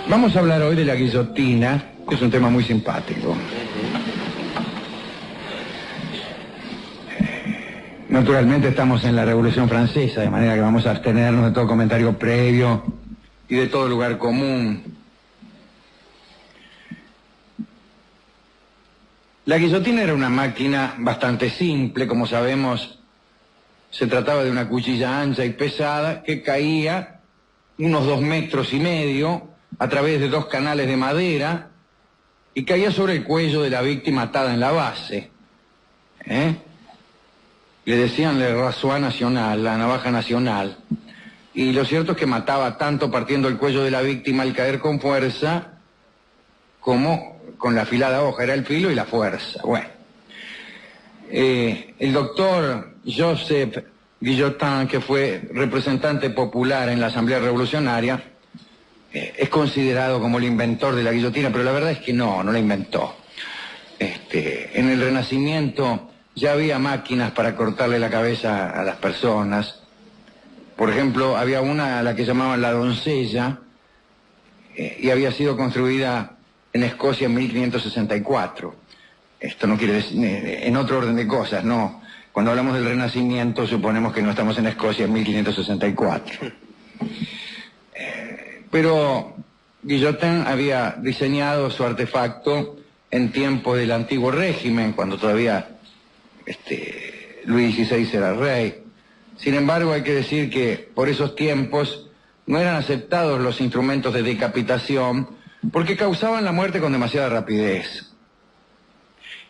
Vamos a hablar hoy de la guillotina, que es un tema muy simpático. Naturalmente estamos en la Revolución Francesa, de manera que vamos a abstenernos de todo comentario previo y de todo lugar común. La guillotina era una máquina bastante simple, como sabemos, se trataba de una cuchilla ancha y pesada que caía unos 2,5 metros a través de 2 canales de madera y caía sobre el cuello de la víctima atada en la base. Le decían le rasoir national, la navaja nacional. Y lo cierto es que mataba tanto partiendo el cuello de la víctima al caer con fuerza como con la afilada hoja, era el filo y la fuerza. Bueno, el doctor Joseph Guillotin, que fue representante popular en la Asamblea Revolucionaria, es considerado como el inventor de la guillotina, pero la verdad es que no la inventó. En el Renacimiento ya había máquinas para cortarle la cabeza a las personas. Por ejemplo, había una a la que llamaban la doncella, y había sido construida en Escocia en 1564. Esto no quiere decir, en otro orden de cosas, no. Cuando hablamos del Renacimiento suponemos que no estamos en Escocia en 1564. Pero Guillotin había diseñado su artefacto en tiempos del antiguo régimen, cuando todavía Luis XVI era rey. Sin embargo, hay que decir que por esos tiempos no eran aceptados los instrumentos de decapitación porque causaban la muerte con demasiada rapidez.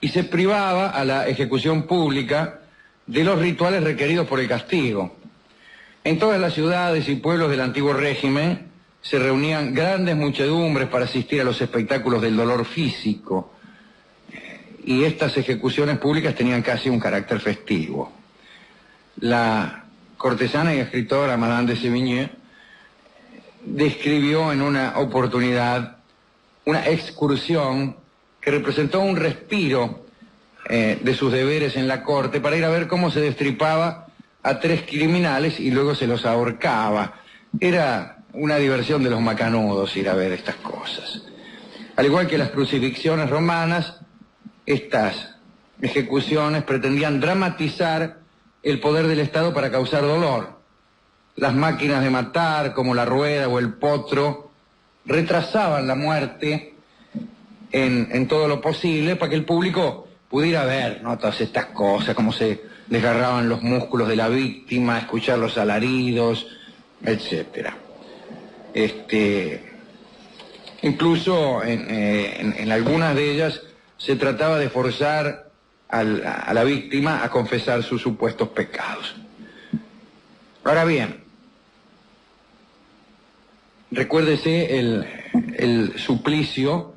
Y se privaba a la ejecución pública de los rituales requeridos por el castigo. En todas las ciudades y pueblos del antiguo régimen se reunían grandes muchedumbres para asistir a los espectáculos del dolor físico, y estas ejecuciones públicas tenían casi un carácter festivo. La cortesana y escritora Madame de Sévigné describió en una oportunidad una excursión que representó un respiro de sus deberes en la corte para ir a ver cómo se destripaba a 3 criminales y luego se los ahorcaba. Era una diversión de los macanudos ir a ver estas cosas. Al igual que las crucifixiones romanas, estas ejecuciones pretendían dramatizar el poder del Estado para causar dolor. Las máquinas de matar, como la rueda o el potro, retrasaban la muerte en todo lo posible para que el público pudiera ver, ¿no?, todas estas cosas, cómo se desgarraban los músculos de la víctima, escuchar los alaridos, etcétera. Incluso en algunas de ellas se trataba de forzar a la víctima a confesar sus supuestos pecados. Ahora bien, recuérdese el suplicio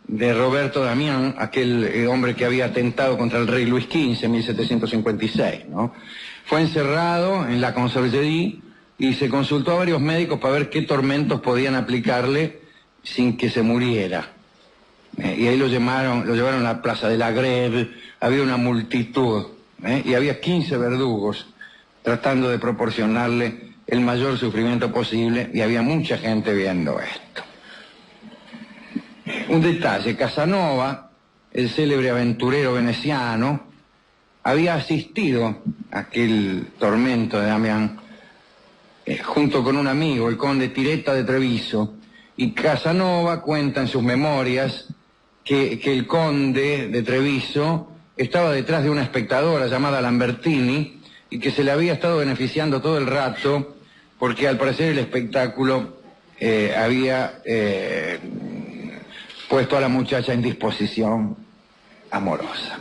de Roberto Damián, aquel hombre que había atentado contra el rey Luis XV en 1756, ¿no? Fue encerrado en la Conciergerie y se consultó a varios médicos para ver qué tormentos podían aplicarle sin que se muriera. Y ahí lo llevaron a la plaza de la Grève, había una multitud, y había 15 verdugos tratando de proporcionarle el mayor sufrimiento posible, y había mucha gente viendo esto. Un detalle, Casanova, el célebre aventurero veneciano, había asistido a aquel tormento de Damián junto con un amigo, el conde Tiretta de Treviso, y Casanova cuenta en sus memorias que el conde de Treviso estaba detrás de una espectadora llamada Lambertini y que se le había estado beneficiando todo el rato porque al parecer el espectáculo había puesto a la muchacha en disposición amorosa.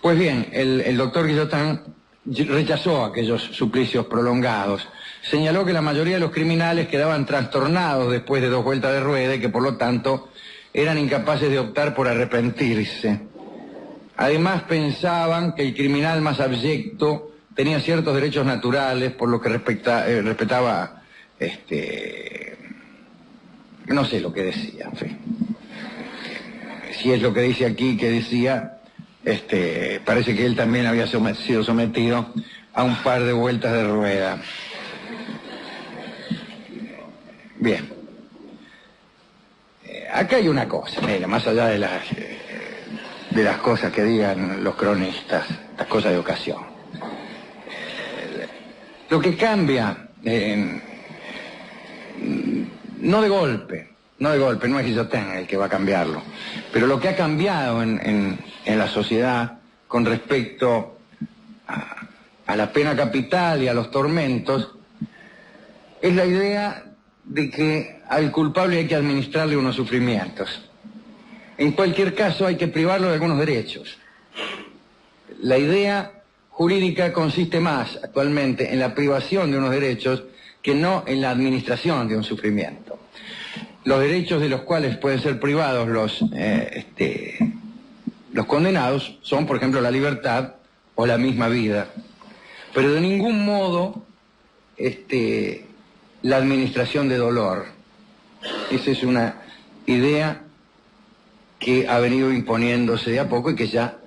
Pues bien, el doctor Guillotin rechazó aquellos suplicios prolongados. Señaló que la mayoría de los criminales quedaban trastornados después de 2 vueltas de rueda y que por lo tanto eran incapaces de optar por arrepentirse. Además pensaban que el criminal más abyecto tenía ciertos derechos naturales por lo que respetaba, no sé lo que decía, en fin. Si es lo que dice aquí que decía, parece que él también había sido sometido a un par de vueltas de rueda. Bien. Acá hay una cosa, mira, más allá de las cosas que digan los cronistas, las cosas de ocasión. Lo que cambia, no de golpe, no es Guillotin el que va a cambiarlo, pero lo que ha cambiado en la sociedad con respecto a la pena capital y a los tormentos, es la idea de que al culpable hay que administrarle unos sufrimientos. En cualquier caso hay que privarlo de algunos derechos. La idea jurídica consiste más actualmente en la privación de unos derechos que no en la administración de un sufrimiento. Los derechos de los cuales pueden ser privados los condenados son, por ejemplo, la libertad o la misma vida, pero de ningún modo la administración de dolor. Esa es una idea que ha venido imponiéndose de a poco y que ya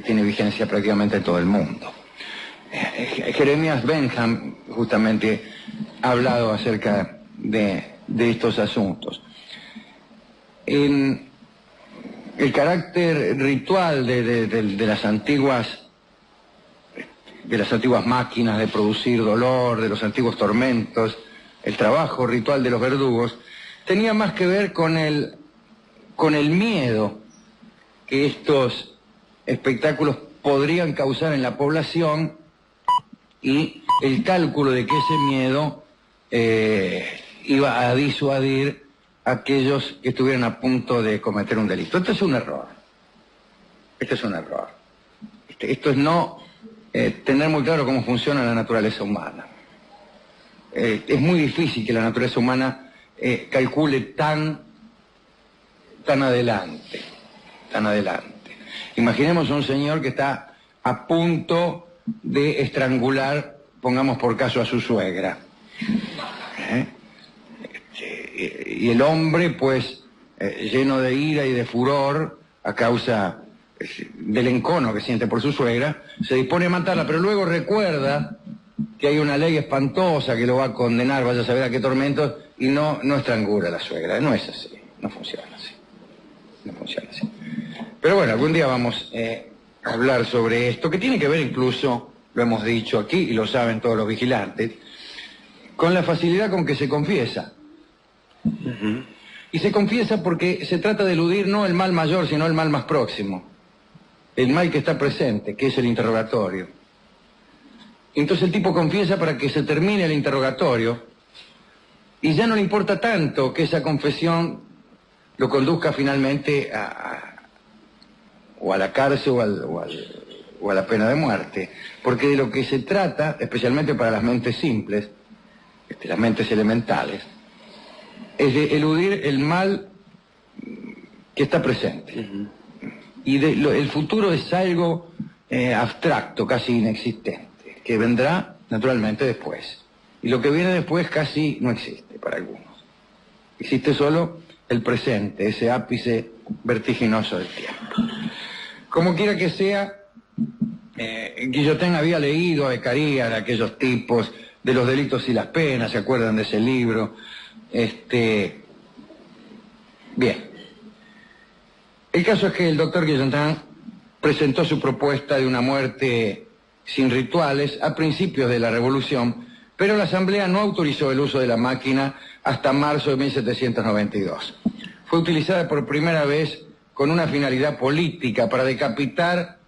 tiene vigencia prácticamente en todo el mundo. Jeremías Bentham justamente ha hablado acerca de estos asuntos. El carácter ritual de las antiguas máquinas de producir dolor, de los antiguos tormentos, el trabajo ritual de los verdugos, tenía más que ver con el miedo que estos espectáculos podrían causar en la población y el cálculo de que ese miedo iba a disuadir a aquellos que estuvieran a punto de cometer un delito. Esto es un error. Esto es no tener muy claro cómo funciona la naturaleza humana. Es muy difícil que la naturaleza humana calcule tan adelante. Imaginemos a un señor que está a punto de estrangular, pongamos por caso, a su suegra. Y el hombre, pues, lleno de ira y de furor a causa del encono que siente por su suegra, se dispone a matarla, pero luego recuerda que hay una ley espantosa que lo va a condenar, vaya a saber a qué tormentos, y no estrangula a la suegra. No es así, no funciona así. Pero bueno, algún día vamos a hablar sobre esto, que tiene que ver incluso, lo hemos dicho aquí y lo saben todos los vigilantes, con la facilidad con que se confiesa. Y se confiesa porque se trata de eludir no el mal mayor, sino el mal más próximo. El mal que está presente, que es el interrogatorio. Entonces el tipo confiesa para que se termine el interrogatorio y ya no le importa tanto que esa confesión lo conduzca finalmente o a la cárcel o a la pena de muerte. Porque de lo que se trata, especialmente para las mentes simples, las mentes elementales, es de eludir el mal que está presente. Y el futuro es algo abstracto, casi inexistente, que vendrá naturalmente después. Y lo que viene después casi no existe para algunos. Existe solo el presente, ese ápice vertiginoso del tiempo. Como quiera que sea, Guillotin había leído a Beccaria, de aquellos tipos, de los delitos y las penas, ¿se acuerdan de ese libro? Bien. El caso es que el doctor Guillotin presentó su propuesta de una muerte sin rituales a principios de la Revolución, pero la Asamblea no autorizó el uso de la máquina hasta marzo de 1792. Fue utilizada por primera vez con una finalidad política para decapitar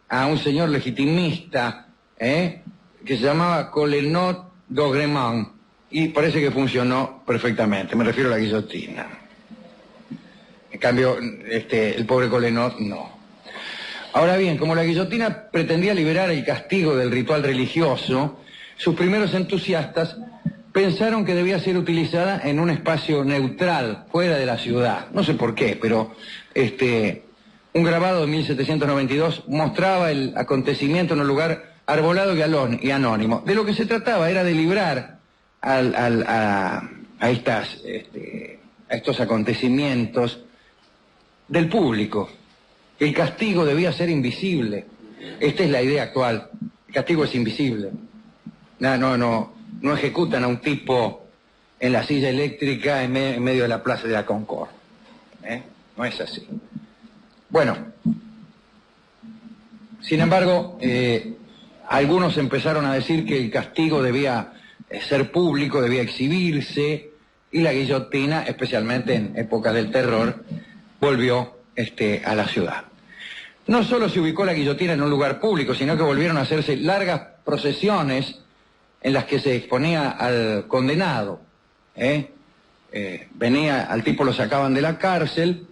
a un señor legitimista que se llamaba Colenot d'Augremont, y parece que funcionó perfectamente. Me refiero a la guillotina. En cambio, el pobre Colenot no. Ahora bien, como la guillotina pretendía liberar el castigo del ritual religioso, sus primeros entusiastas pensaron que debía ser utilizada en un espacio neutral, fuera de la ciudad. No sé por qué, pero un grabado de 1792 mostraba el acontecimiento en un lugar arbolado y anónimo. De lo que se trataba era de librar a estos acontecimientos del público. El castigo debía ser invisible. Esta es la idea actual. El castigo es invisible. No ejecutan a un tipo en la silla eléctrica en medio de la Plaza de la Concordia. No es así. Bueno, sin embargo, algunos empezaron a decir que el castigo debía ser público, debía exhibirse, y la guillotina, especialmente en épocas del terror, volvió a la ciudad. No solo se ubicó la guillotina en un lugar público, sino que volvieron a hacerse largas procesiones en las que se exponía al condenado. Venía, al tipo lo sacaban de la cárcel,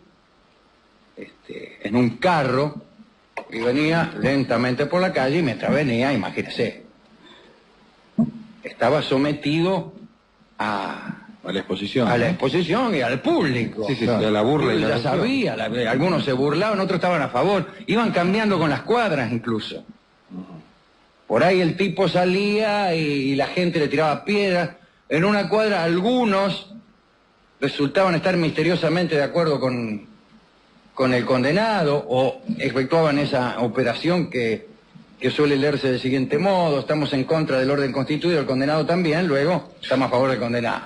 en un carro, y venía lentamente por la calle, y mientras venía, imagínese, estaba sometido a la exposición. A la exposición y al público. Sí, a la burla. Ya sabía, algunos se burlaban, otros estaban a favor. Iban cambiando con las cuadras incluso. Por ahí el tipo salía y la gente le tiraba piedras. En una cuadra algunos resultaban estar misteriosamente de acuerdo con el condenado o efectuaban esa operación que suele leerse del siguiente modo: estamos en contra del orden constituido, el condenado también, luego estamos a favor del condenado.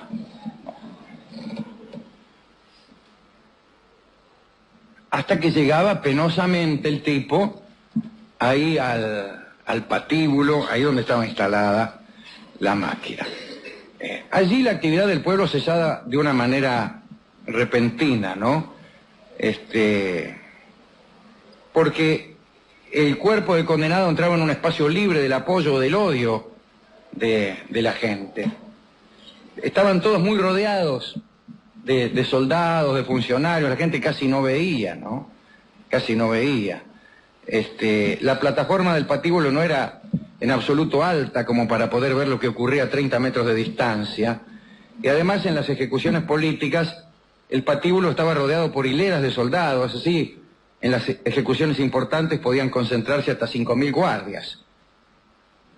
Hasta que llegaba penosamente el tipo ahí al patíbulo, ahí donde estaba instalada la máquina. Allí la actividad del pueblo cesaba de una manera repentina, ¿no? Porque el cuerpo del condenado entraba en un espacio libre del apoyo o del odio de la gente. Estaban todos muy rodeados de soldados, de funcionarios, la gente casi no veía, ¿no? Casi no veía. La plataforma del patíbulo no era en absoluto alta como para poder ver lo que ocurría a 30 metros de distancia, y además en las ejecuciones políticas el patíbulo estaba rodeado por hileras de soldados, así en las ejecuciones importantes podían concentrarse hasta 5.000 guardias.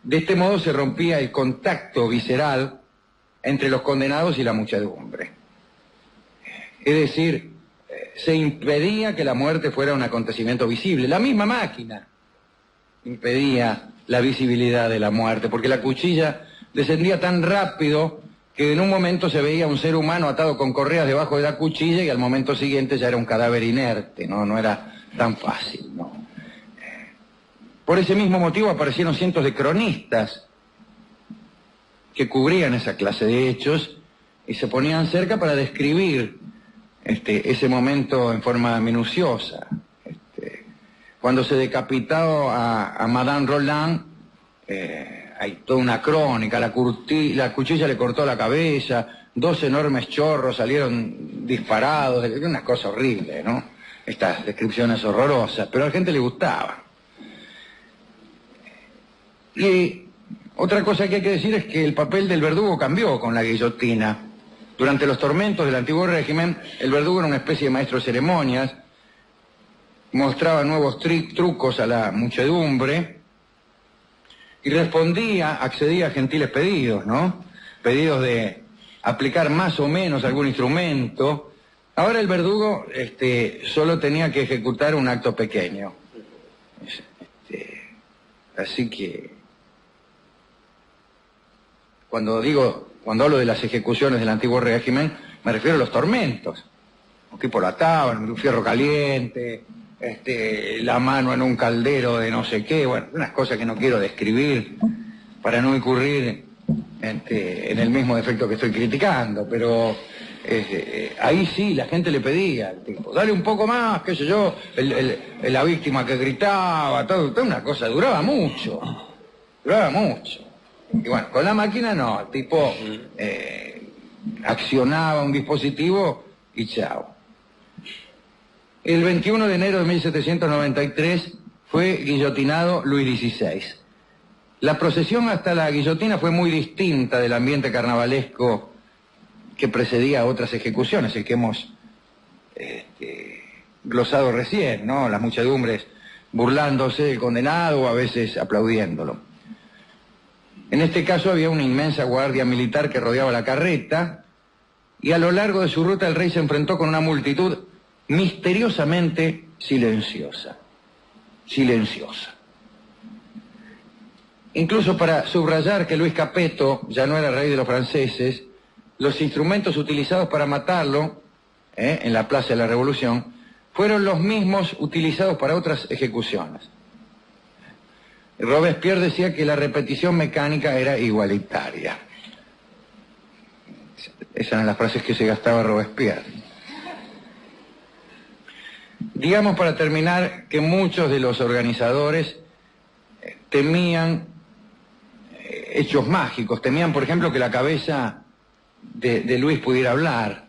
De este modo se rompía el contacto visceral entre los condenados y la muchedumbre. Es decir, se impedía que la muerte fuera un acontecimiento visible. La misma máquina impedía la visibilidad de la muerte, porque la cuchilla descendía tan rápido que en un momento se veía un ser humano atado con correas debajo de la cuchilla y al momento siguiente ya era un cadáver inerte, no era tan fácil, ¿no? Por ese mismo motivo aparecieron cientos de cronistas que cubrían esa clase de hechos y se ponían cerca para describir ese momento en forma minuciosa. Cuando se decapitó a Madame Roland, hay toda una crónica, la cuchilla le cortó la cabeza, 2 enormes chorros salieron disparados, una cosa horrible, ¿no? Estas descripciones horrorosas, pero a la gente le gustaba. Y otra cosa que hay que decir es que el papel del verdugo cambió con la guillotina. Durante los tormentos del antiguo régimen, el verdugo era una especie de maestro de ceremonias, mostraba nuevos trucos a la muchedumbre y accedía a gentiles pedidos, ¿no? Pedidos de aplicar más o menos algún instrumento. Ahora el verdugo solo tenía que ejecutar un acto pequeño. Así que cuando hablo de las ejecuciones del antiguo régimen, me refiero a los tormentos. Un tipo lo ataban, un fierro caliente, la mano en un caldero de no sé qué, bueno, unas cosas que no quiero describir para no incurrir en el mismo defecto que estoy criticando, pero ahí sí la gente le pedía al tipo, dale un poco más, qué sé yo, la víctima que gritaba, toda una cosa, duraba mucho. Y bueno, con la máquina no, el tipo accionaba un dispositivo y chao. El 21 de enero de 1793 fue guillotinado Luis XVI. La procesión hasta la guillotina fue muy distinta del ambiente carnavalesco que precedía a otras ejecuciones, el que hemos glosado recién, ¿no? Las muchedumbres burlándose del condenado o a veces aplaudiéndolo. En este caso había una inmensa guardia militar que rodeaba la carreta y a lo largo de su ruta el rey se enfrentó con una multitud misteriosamente silenciosa. Incluso para subrayar que Luis Capeto ya no era rey de los franceses, los instrumentos utilizados para matarlo, en la Plaza de la Revolución, fueron los mismos utilizados para otras ejecuciones. Robespierre decía que la repetición mecánica era igualitaria. Esas eran las frases que se gastaba Robespierre. Digamos, para terminar, que muchos de los organizadores temían hechos mágicos, temían, por ejemplo, que la cabeza de Luis pudiera hablar,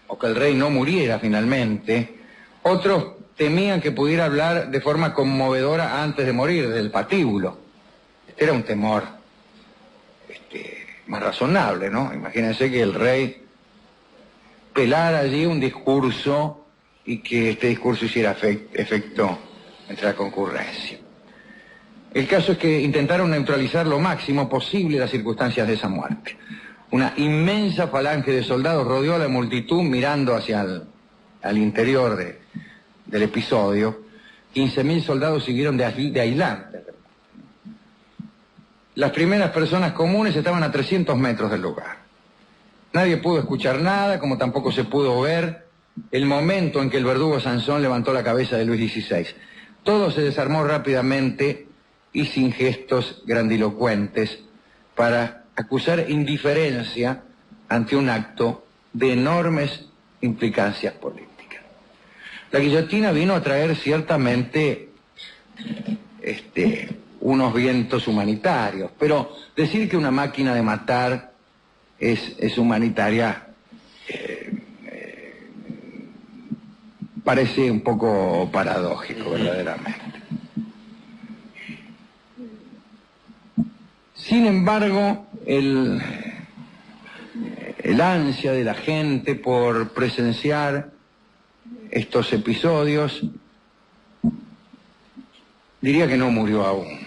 o que el rey no muriera finalmente. Otros temían que pudiera hablar de forma conmovedora antes de morir, del patíbulo. Este era un temor más razonable, ¿no? Imagínense que el rey pelara allí un discurso y que este discurso hiciera efecto entre la concurrencia. El caso es que intentaron neutralizar lo máximo posible las circunstancias de esa muerte. Una inmensa falange de soldados rodeó a la multitud mirando hacia al interior del episodio. 15.000 soldados siguieron de aislantes. Las primeras personas comunes estaban a 300 metros del lugar. Nadie pudo escuchar nada, como tampoco se pudo ver el momento en que el verdugo Sansón levantó la cabeza de Luis XVI. Todo se desarmó rápidamente y sin gestos grandilocuentes para acusar indiferencia ante un acto de enormes implicancias políticas. La guillotina vino a traer ciertamente unos vientos humanitarios, pero decir que una máquina de matar es humanitaria parece un poco paradójico, verdaderamente. Sin embargo, el ansia de la gente por presenciar estos episodios, diría que no murió aún,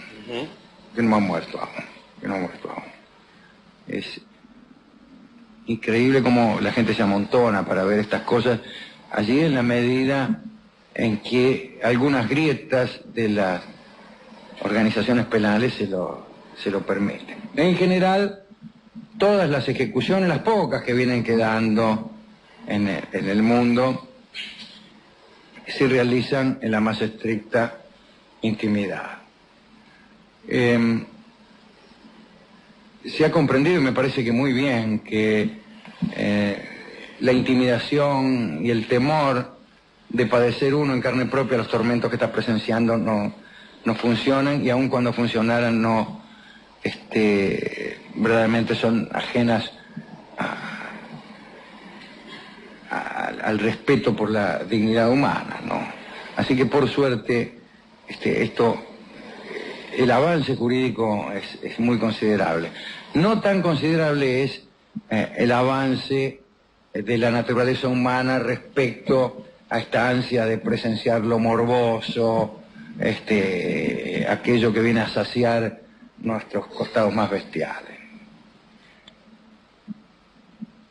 que no ha muerto aún, Es increíble cómo la gente se amontona para ver estas cosas, allí en la medida en que algunas grietas de las organizaciones penales se lo permiten. En general, todas las ejecuciones, las pocas que vienen quedando en el mundo, se realizan en la más estricta intimidad. Se ha comprendido, y me parece que muy bien, que la intimidación y el temor de padecer uno en carne propia los tormentos que está presenciando no funcionan, y aun cuando funcionaran no verdaderamente son ajenas al respeto por la dignidad humana, ¿no? Así que por suerte el avance jurídico es muy considerable. No tan considerable es el avance de la naturaleza humana respecto a esta ansia de presenciar lo morboso, aquello que viene a saciar nuestros costados más bestiales.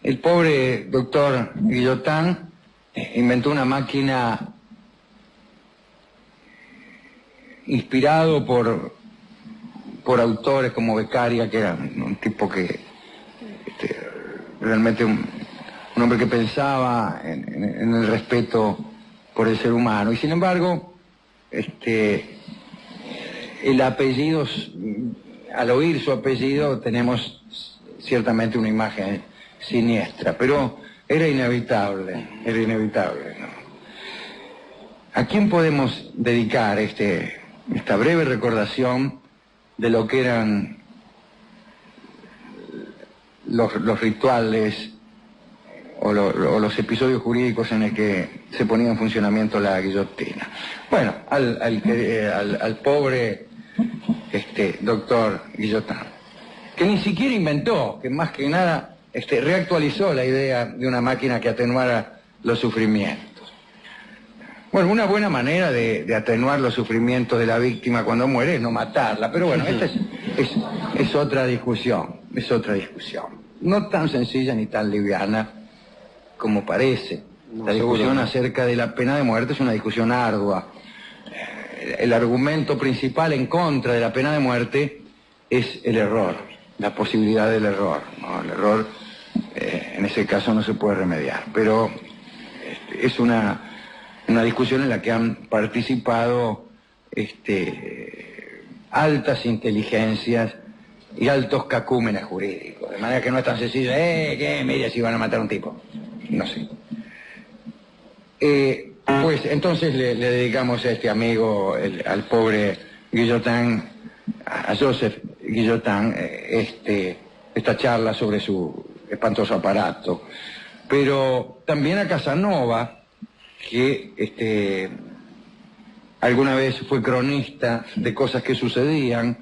El pobre doctor Guillotin inventó una máquina inspirado por autores como Beccaria, que era un tipo que realmente un hombre que pensaba en el respeto por el ser humano, y sin embargo el apellido, al oír su apellido tenemos ciertamente una imagen siniestra, pero era inevitable, ¿no? ¿A quién podemos dedicar esta breve recordación de lo que eran los rituales o los episodios jurídicos en el que se ponía en funcionamiento la guillotina? Bueno, al pobre doctor Guillotin, que ni siquiera inventó, que más que nada reactualizó la idea de una máquina que atenuara los sufrimientos. Bueno, una buena manera de atenuar los sufrimientos de la víctima cuando muere es no matarla, pero bueno, esta es otra discusión, no tan sencilla ni tan liviana como parece. La discusión acerca de la pena de muerte es una discusión ardua. El argumento principal en contra de la pena de muerte es el error. la posibilidad del error, ¿no? El error en ese caso no se puede remediar, pero es una discusión en la que han participado altas inteligencias y altos cacúmenes jurídicos, de manera que no es tan sencillo, ¿qué? Mira si van a matar a un tipo. No sé. Pues entonces le dedicamos a este amigo, al pobre Guillotin, a Joseph Guillotin, esta charla sobre su espantoso aparato. Pero también a Casanova, que alguna vez fue cronista de cosas que sucedían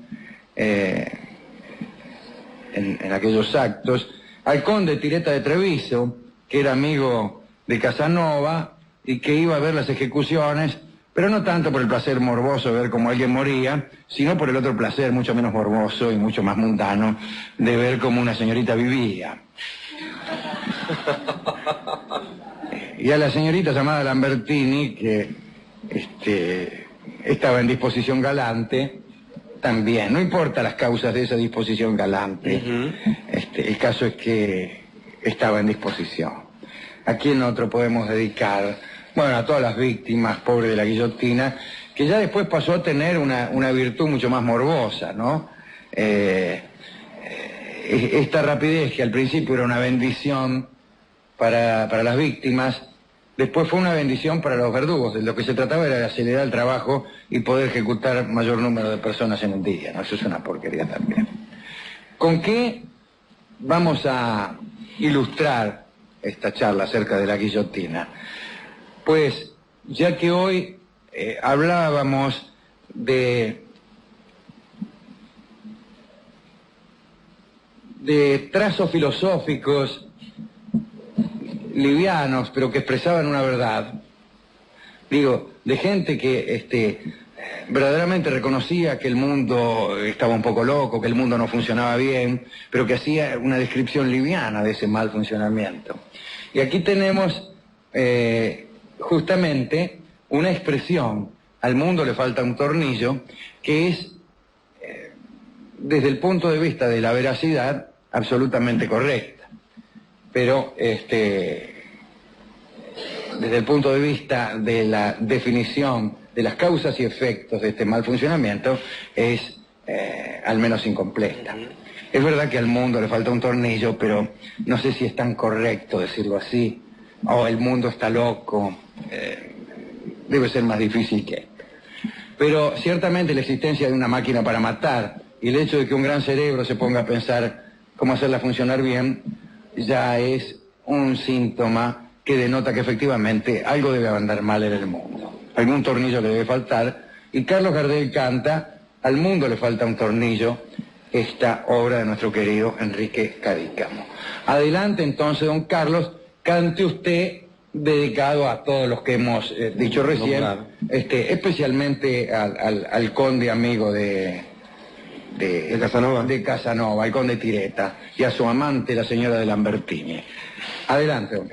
en aquellos actos, al conde Tireta de Treviso, que era amigo de Casanova y que iba a ver las ejecuciones, pero no tanto por el placer morboso de ver cómo alguien moría, sino por el otro placer mucho menos morboso y mucho más mundano de ver cómo una señorita vivía. Y a la señorita llamada Lambertini, que estaba en disposición galante, también, no importa las causas de esa disposición galante, el caso es que estaba en disposición. ¿A quién otro podemos dedicar? Bueno, a todas las víctimas, pobres de la guillotina, que ya después pasó a tener una virtud mucho más morbosa, ¿no? Esta rapidez que al principio era una bendición para las víctimas, después fue una bendición para los verdugos. De lo que se trataba era de acelerar el trabajo y poder ejecutar mayor número de personas en un día, ¿no? Eso es una porquería también. ¿Con qué vamos a ilustrar esta charla acerca de la guillotina? Pues, ya que hoy hablábamos de trazos filosóficos livianos, pero que expresaban una verdad, digo, de gente que verdaderamente reconocía que el mundo estaba un poco loco, que el mundo no funcionaba bien, pero que hacía una descripción liviana de ese mal funcionamiento. Y aquí tenemos justamente una expresión, al mundo le falta un tornillo, que es, desde el punto de vista de la veracidad, absolutamente correcta. Pero desde el punto de vista de la definición de las causas y efectos de este mal funcionamiento, es al menos incompleta. Es verdad que al mundo le falta un tornillo, pero no sé si es tan correcto decirlo así. El mundo está loco, debe ser más difícil que esto. Pero ciertamente la existencia de una máquina para matar y el hecho de que un gran cerebro se ponga a pensar cómo hacerla funcionar bien, ya es un síntoma que denota que efectivamente algo debe andar mal en el mundo. Algún tornillo le debe faltar, y Carlos Gardel canta Al mundo le falta un tornillo, esta obra de nuestro querido Enrique Cadícamo. Adelante entonces, don Carlos, cante usted, dedicado a todos los que hemos dicho recién, especialmente al conde amigo de Casanova, el conde Tireta, y a su amante, la señora de Lambertini. Adelante, don Carlos.